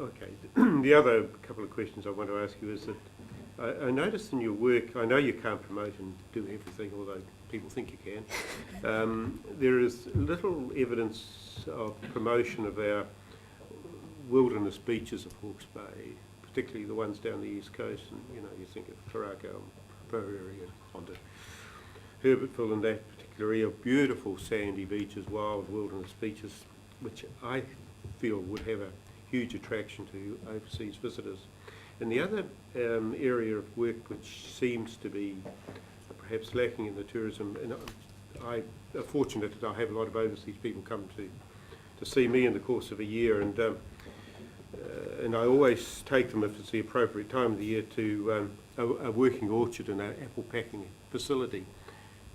Okay. The other couple of questions I want to ask you is that I noticed in your work, I know you can't promote and do everything, although people think you can. There is little evidence of promotion of our wilderness beaches of Hawke's Bay, particularly the ones down the east coast, and you think of Karaka and Prairie and onto Herbertville and that particular area, beautiful sandy beaches, wild wilderness beaches, which I feel would have a huge attraction to overseas visitors. And the other area of work which seems to be perhaps lacking in the tourism, and I am fortunate that I have a lot of overseas people come to see me in the course of a year, and I always take them, if it's the appropriate time of the year, to a working orchard and an apple packing facility.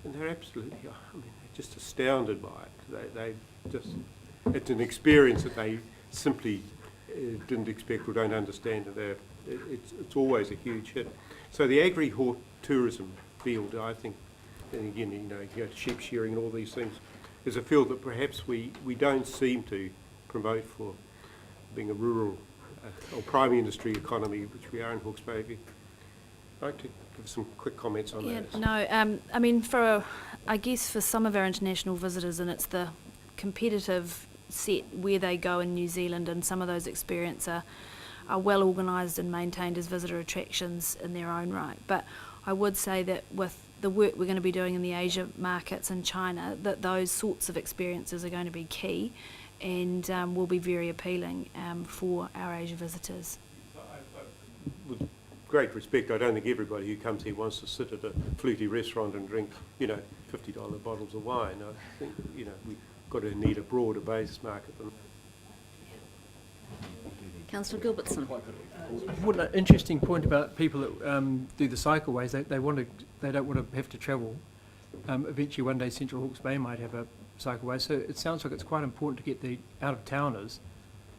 And they're absolutely, they're just astounded by it. It's an experience that they simply didn't expect or don't understand, and it's always a huge hit. So the agri-tourism field, I think, and again, you go to sheep shearing and all these things, is a field that perhaps we don't seem to promote for being a rural or primary industry economy, which we are in Hawke's Bay. If you'd like to give some quick comments on that. No, I guess for some of our international visitors, and it's the competitive set where they go in New Zealand, and some of those experiences are well organised and maintained as visitor attractions in their own right. But I would say that with the work we're going to be doing in the Asia markets and China, that those sorts of experiences are going to be key and will be very appealing for our Asia visitors. With great respect, I don't think everybody who comes here wants to sit at a fluty restaurant and drink, $50 bottles of wine. I think, we've got to need a broader base market than that. Councillor Gilbertson. What an interesting point about people that do the cycleways. They don't want to have to travel. Eventually, one day, Central Hawke's Bay might have a cycleway. So it sounds like it's quite important to get the out-of-towners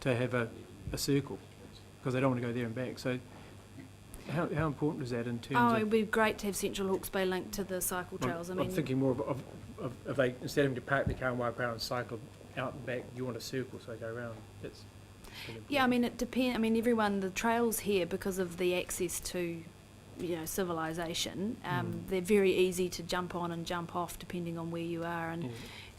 to have a circle, because they don't want to go there and back. So how important is that in terms of... it would be great to have Central Hawke's Bay linked to the cycle trails. I'm thinking more of they, instead of having to park the car and wipe around and cycle out and back, you want a circle so they go around. Yeah, it depends. Everyone, the trails here, because of the access to, civilization, they're very easy to jump on and jump off depending on where you are,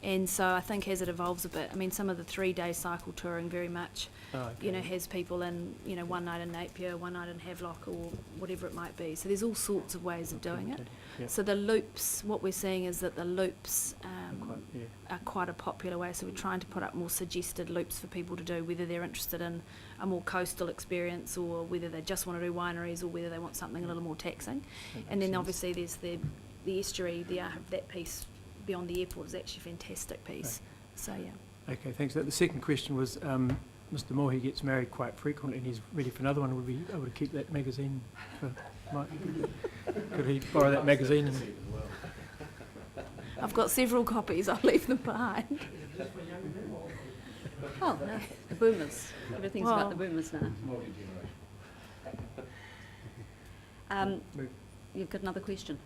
and so I think as it evolves a bit, some of the 3-day cycle touring very much, has people in, one night in Napier, one night in Havelock, or whatever it might be. So there's all sorts of ways of doing it. Yeah. So the loops, what we're seeing is that the loops are quite a popular way. So we're trying to put up more suggested loops for people to do, whether they're interested in a more coastal experience, or whether they just want to do wineries, or whether they want something a little more taxing. And then obviously there's the estuary, that piece beyond the airport is actually a fantastic piece. Okay. So yeah. Okay, thanks. The second question was, Mr. Moore, gets married quite frequently and he's ready for another one. Would we be able to keep that magazine for Mike? Could he borrow that magazine? I've got several copies. I'll leave them behind. Oh, no, the boomers. Everything's about the boomers now. You've got another question?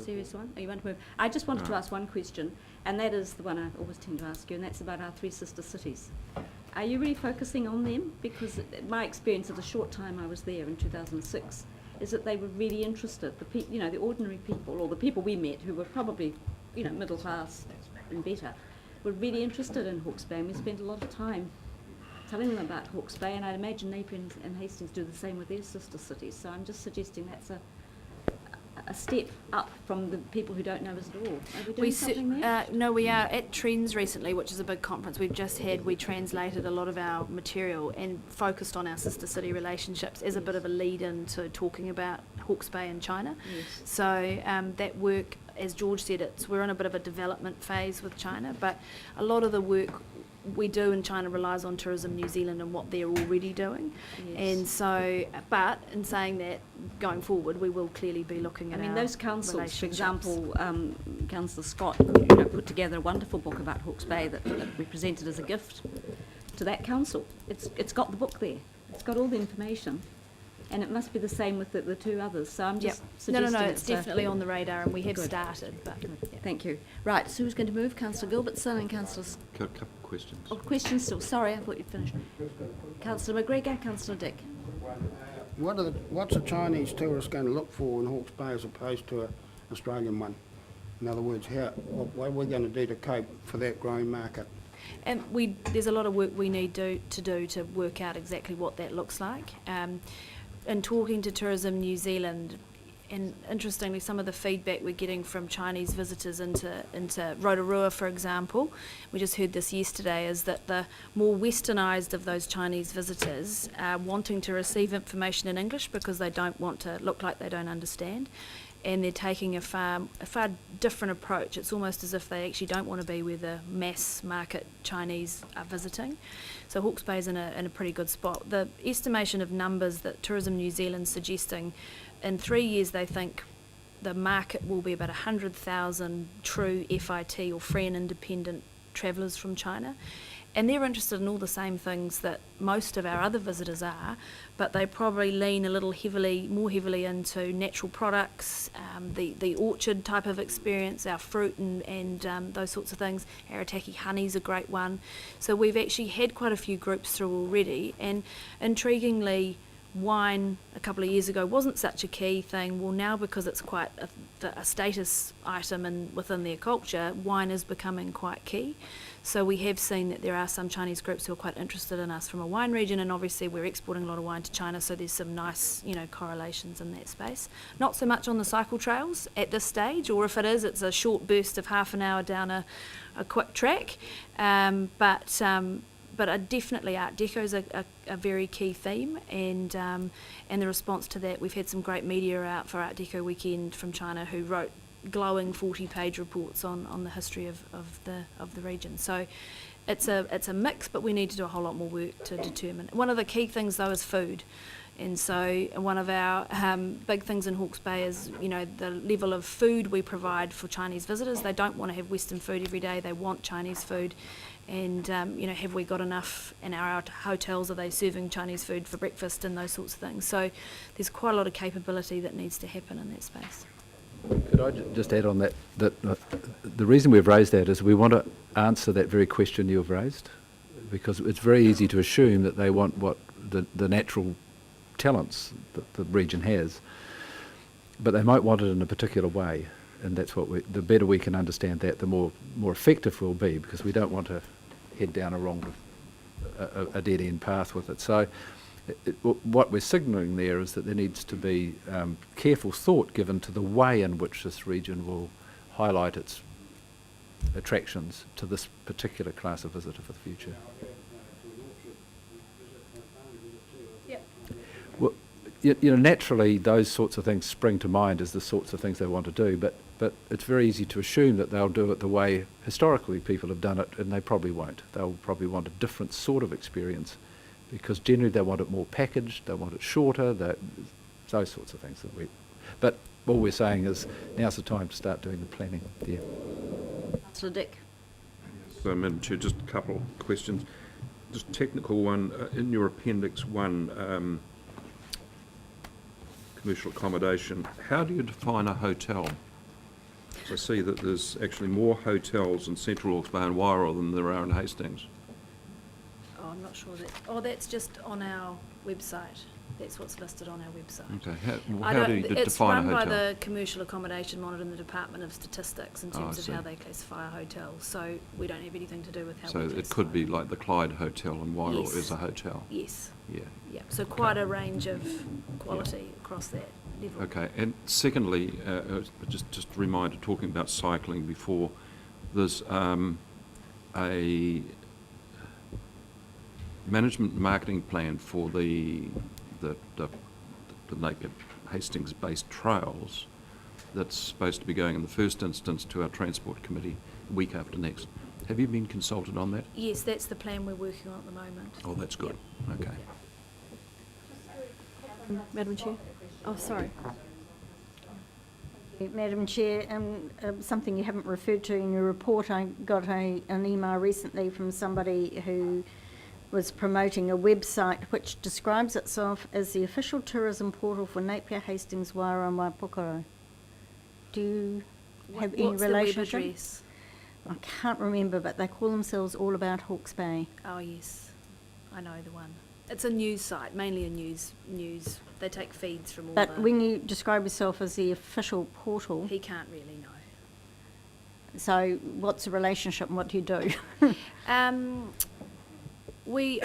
Serious one? Oh, you want to move? I just wanted to ask one question, and that is the one I always tend to ask you, and that's about our 3 sister cities. Are you really focusing on them? Because my experience of the short time I was there in 2006 is that they were really interested. The ordinary people, or the people we met, who were probably, middle class and better, were really interested in Hawke's Bay, and we spent a lot of time telling them about Hawke's Bay, and I'd imagine Napier and Hastings do the same with their sister cities. So I'm just suggesting that's a step up from the people who don't know us at all. Are we doing something there? No, we are at Trends recently, which is a big conference we've just had. We translated a lot of our material and focused on our sister city relationships as a bit of a lead-in to talking about Hawke's Bay and China. Yes. So that work, as George said, we're in a bit of a development phase with China, but a lot of the work we do in China relies on Tourism New Zealand and what they're already doing. Yes. And so, but in saying that, going forward, we will clearly be looking at those councils, for example, Councillor Scott put together a wonderful book about Hawke's Bay that we presented as a gift to that council. It's got the book there. It's got all the information. And it must be the same with the 2 others. So I'm just suggesting... No, it's definitely on the radar, and we have started. But Thank you. Right, so who's going to move? Councillor Gilbertson and Councillor... questions. Oh, questions still. Sorry, I thought you'd finished. Councillor McGregor, Councillor Dick. What's a Chinese tourist going to look for in Hawke's Bay as opposed to an Australian one? In other words, what are we going to do to cope for that growing market? And there's a lot of work we need to do to work out exactly what that looks like. In talking to Tourism New Zealand, and interestingly, some of the feedback we're getting from Chinese visitors into Rotorua, for example, we just heard this yesterday, is that the more westernised of those Chinese visitors are wanting to receive information in English because they don't want to look like they don't understand. And they're taking a far different approach. It's almost as if they actually don't want to be where the mass market Chinese are visiting. So Hawke's Bay is in a pretty good spot. The estimation of numbers that Tourism New Zealand's suggesting, in 3 years they think the market will be about 100,000 true FIT or free and independent travellers from China. And they're interested in all the same things that most of our other visitors are, but they probably lean a little more heavily into natural products, the orchard type of experience, our fruit and those sorts of things. Arataki honey's a great one. So we've actually had quite a few groups through already, and intriguingly, wine a couple of years ago wasn't such a key thing. Well, now because it's quite a status item within their culture, wine is becoming quite key. So we have seen that there are some Chinese groups who are quite interested in us from a wine region, and obviously we're exporting a lot of wine to China, so there's some nice, correlations in that space. Not so much on the cycle trails at this stage, or if it is, it's a short burst of half an hour down a quick track. But definitely Art Deco is a very key theme, and the response to that, we've had some great media out for Art Deco Weekend from China who wrote glowing 40-page reports on the history of the region. So it's a mix, but we need to do a whole lot more work to determine. One of the key things though is food. And so one of our big things in Hawke's Bay is, the level of food we provide for Chinese visitors. They don't want to have Western food every day. They want Chinese food. And, have we got enough in our hotels? Are they serving Chinese food for breakfast and those sorts of things? So there's quite a lot of capability that needs to happen in that space. Could I just add on that the reason we've raised that is we want to answer that very question you've raised, because it's very easy to assume that they want what the natural talents that the region has, but they might want it in a particular way, and that's what the better we can understand that, the more effective we'll be, because we don't want to head down a dead end path with it. So what we're signalling there is that there needs to be careful thought given to the way in which this region will highlight its attractions to this particular class of visitor for the future. Well, naturally those sorts of things spring to mind as the sorts of things they want to do, but it's very easy to assume that they'll do it the way historically people have done it, and they probably won't. They'll probably want a different sort of experience, because generally they want it more packaged, they want it shorter, those sorts of things. But all we're saying is now's the time to start doing the planning there. Councillor Dick. So, Madam Chair, just a couple of questions. Just technical one, in your Appendix 1, commercial accommodation, how do you define a hotel? So I see that there's actually more hotels in Central Hawke's Bay and Wairoa than there are in Hastings. Oh, I'm not sure that's just on our website. That's what's listed on our website. Okay, how do you define a hotel? It's run by the Commercial Accommodation Monitor in the Department of Statistics in terms of how they classify hotels. So we don't have anything to do with how we classify. So it could be like the Clyde Hotel in Wairoa is a hotel? Yes. Yeah. Yeah. So quite a range of quality across that level. Okay, and secondly, just a reminder, talking about cycling before, there's a management marketing plan for the naked Hastings-based trails that's supposed to be going in the first instance to our Transport Committee the week after next. Have you been consulted on that? Yes, that's the plan we're working on at the moment. Oh, that's good. Yep. Okay. Madam Chair. Oh, sorry. Madam Chair, something you haven't referred to in your report, I got an email recently from somebody who was promoting a website which describes itself as the official tourism portal for Napier, Hastings, Wairoa and Waipokoro. Do you have any relationship? What's the web address? I can't remember, but they call themselves All About Hawke's Bay. Oh yes, I know the one. It's a news site, mainly a news. They take feeds from all But the... when you describe yourself as the official portal, He can't really know. so what's the relationship and what do you do? We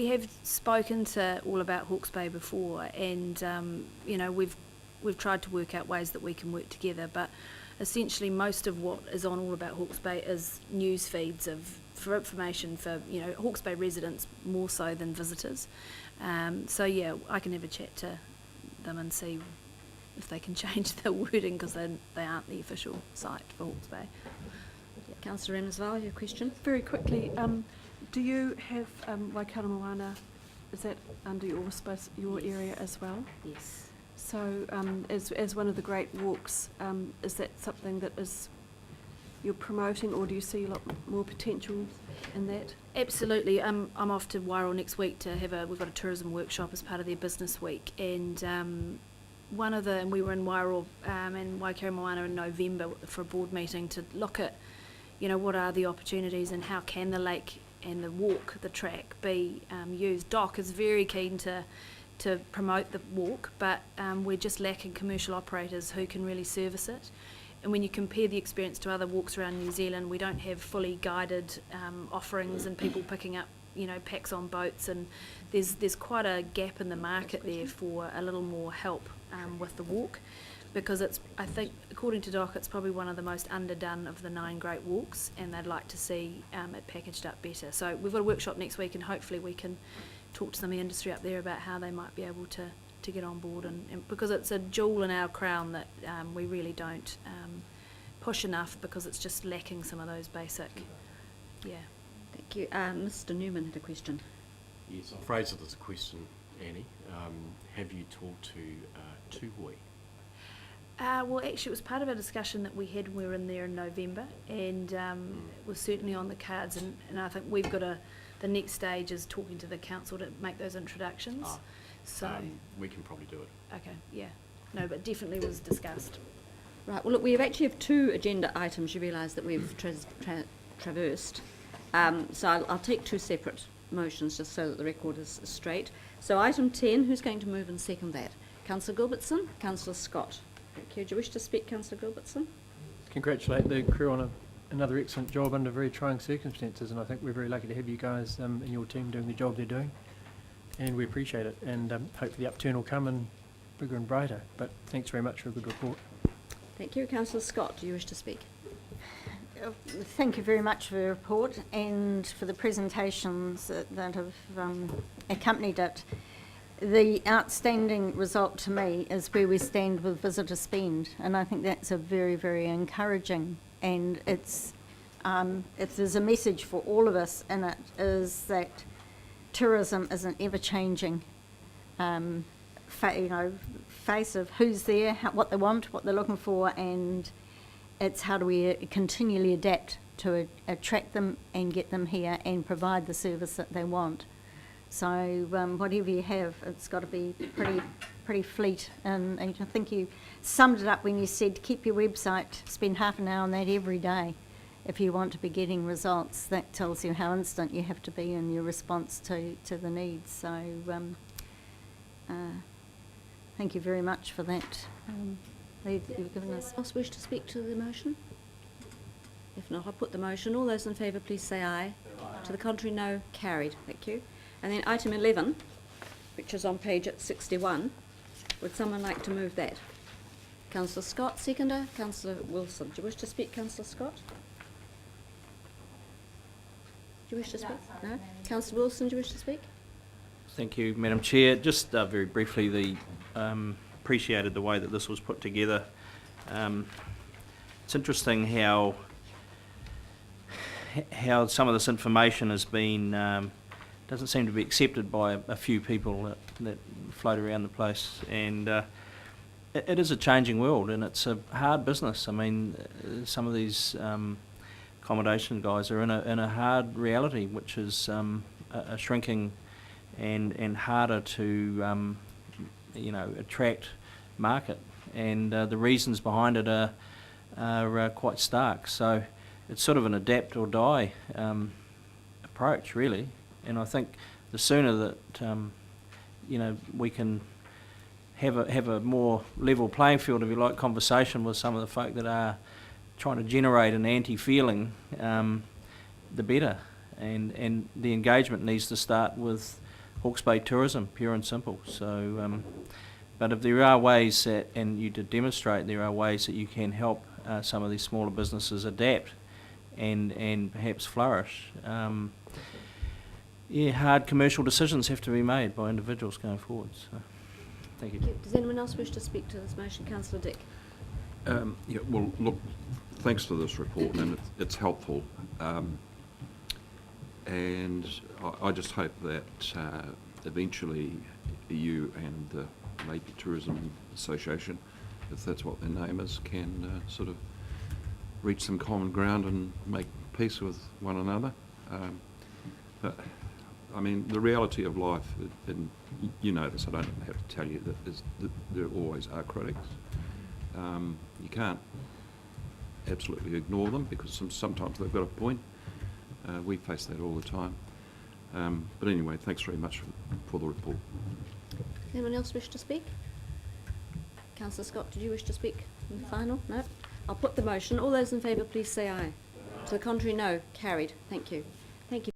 have spoken to All About Hawke's Bay before, and we've tried to work out ways that we can work together. But essentially, most of what is on All About Hawke's Bay is news feeds for information for Hawke's Bay residents more so than visitors. So yeah, I can have a chat to them and see if they can change the wording, because they aren't the official site for Hawke's Bay. Councillor Rennersvale, your question? Very quickly, do you have Waikaremoana, is that under your area as well? Yes. So as one of the great walks, is that something that you're promoting, or do you see a lot more potential in that? Absolutely. I'm off to Wairoa next week to we've got a tourism workshop as part of their business week, and we were in Wairoa and Waikaremoana in November for a board meeting to look at, what are the opportunities and how can the lake and the walk, the track, be used. DOC is very keen to promote the walk, but we're just lacking commercial operators who can really service it. And when you compare the experience to other walks around New Zealand, we don't have fully guided offerings and people picking up, packs on boats, and there's quite a gap in the market there for a little more help with the walk, because I think, according to DOC, it's probably one of the most underdone of the 9 great walks, and they'd like to see it packaged up better. So we've got a workshop next week, and hopefully we can talk to some of the industry up there about how they might be able to get on board, and because it's a jewel in our crown that we really don't push enough, because it's just lacking some of those basic, Thank you. Mr. Newman had a question. Yes, I'll phrase it as a question, Annie. Have you talked to Tuhoe? Well, actually, it was part of a discussion that we had when we were in there in November, and it was certainly on the cards, and I think we've got the next stage is talking to the council to make those introductions. So we can probably do it. Okay, yeah. No, but definitely was discussed. Right, well, look, we actually have 2 agenda items, you realise, that we've traversed. So I'll take 2 separate motions just so that the record is straight. So item 10, who's going to move and second that? Councillor Gilbertson, Councillor Scott. Thank you. Do you wish to speak, Councillor Gilbertson? Congratulate the crew on another excellent job under very trying circumstances, and I think we're very lucky to have you guys and your team doing the job they're doing, and we appreciate it, and hopefully the upturn will come and bigger and brighter. But thanks very much for a good report. Thank you. Councillor Scott, do you wish to speak? Thank you very much for the report and for the presentations that have accompanied it. The outstanding result to me is where we stand with visitor spend, and I think that's a very, very encouraging, and it's if there's a message for all of us in it, is that tourism is an ever-changing face of who's there, what they want, what they're looking for, and it's how do we continually adapt to attract them and get them here and provide the service that they want. So whatever you have, it's got to be pretty fleet. And I think you summed it up when you said keep your website, spend half an hour on that every day. If you want to be getting results, that tells you how instant you have to be in your response to the needs. So thank you very much for that. You've given us. Else wish to speak to the motion? If not, I'll put the motion. All those in favour, please say aye. Aye. To the contrary, no. Carried. Thank you. And then item 11, which is on page 61. Would someone like to move that? Councillor Scott, seconder. Councillor Wilson. Do you wish to speak, Councillor Scott? Do you wish to speak? No? Councillor Wilson, do you wish to speak? Thank you, Madam Chair. Just very briefly, appreciated the way that this was put together. It's interesting how some of this information has been doesn't seem to be accepted by a few people that float around the place, and it is a changing world, and it's a hard business. I mean, some of these accommodation guys are in a hard reality, which is a shrinking and harder to attract market, and the reasons behind it are quite stark. So it's sort of an adapt or die approach, really. And I think the sooner that we can have a more level playing field, if you like, conversation with some of the folk that are trying to generate an anti-feeling, the better. And the engagement needs to start with Hawke's Bay tourism, pure and simple. So, but if there are ways that, and you did demonstrate, there are ways that you can help some of these smaller businesses adapt and perhaps flourish. Hard commercial decisions have to be made by individuals going forward. So, thank you. Does anyone else wish to speak to this motion? Councillor Dick. Well, look, thanks for this report, and it's helpful. And I just hope that eventually you and the maybe Tourism Association, if that's what their name is, can sort of reach some common ground and make peace with one another. But I mean, the reality of life, and you know this, I don't have to tell you, that there always are critics. You can't absolutely ignore them because sometimes they've got a point. We face that all the time. But anyway, thanks very much for the report. Does anyone else wish to speak? Councillor Scott, did you wish to speak in the final? No? I'll put the motion. All those in favour, please say aye. To the contrary, no. Carried. Thank you. Thank you.